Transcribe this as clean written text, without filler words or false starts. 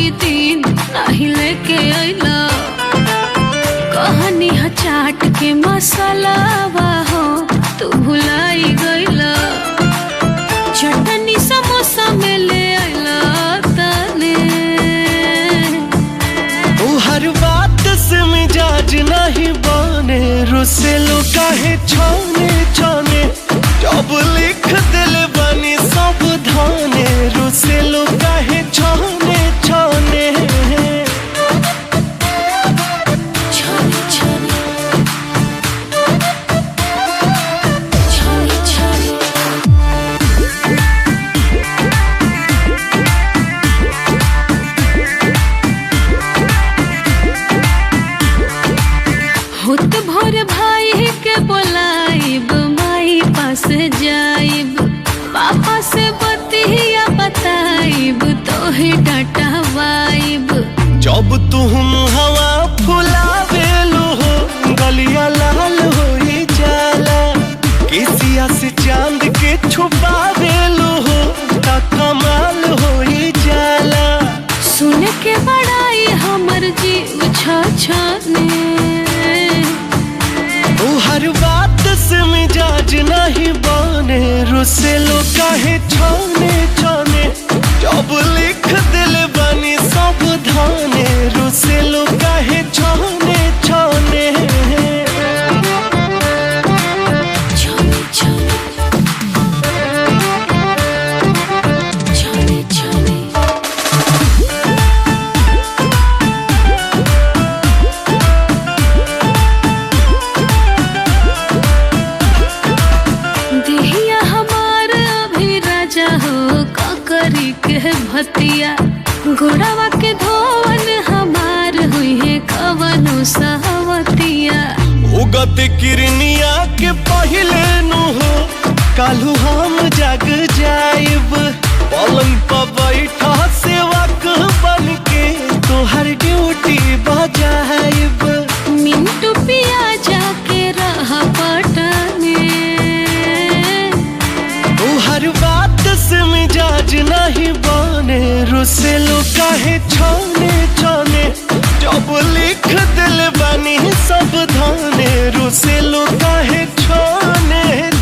कोई दिन नहीं लेके अइला। कहानी ह चाट के मसाला हो तू भुलाई गइला। चटनी समोसा में ले अइला तने। ओ हर बात से मिजाज नहीं बने, रुसे लो काहे छाने छाने। जब लिख दिल बनी सावधाने, रुसे लो काहे छाने छाने। छाने छाने छाने छाने। होत भोर भाई के बोलाइब, माई पास जाइब, पापा से बतिया बताइब, तोहे डांटवाइब। जब तुम हवा फुलावेलो हो, गलिया लाल होई जाला। केसिया से चांद के छुपावेलो हो, ता कमाल होई जाला। सुन के बड़ाई हमर जीव छाने। ओ हर बात से मिजाज नहीं बने, रुसे लो काहे छाने छाने। जब लिख दिल बनी सावधाने, रुसे लो काहे छाने छाने। छाने छाने छाने छाने। देहिया हमार अभी राजा हो, ककरी के भतिया। गोड़ावा के धोवन हमार हुई है कवनो सहवतिया। उगत किरनिया के पहिले नु हो, कालू हम जग जाइब। पलंग पर बैठा सेवक बन के, तोहर ड्यूटी बजाइब। मिंटू पिया जाके रह पटने। ओ हर बात से मिजाज नहीं बने, रुसे लो काहे छाने छाने। जब लिख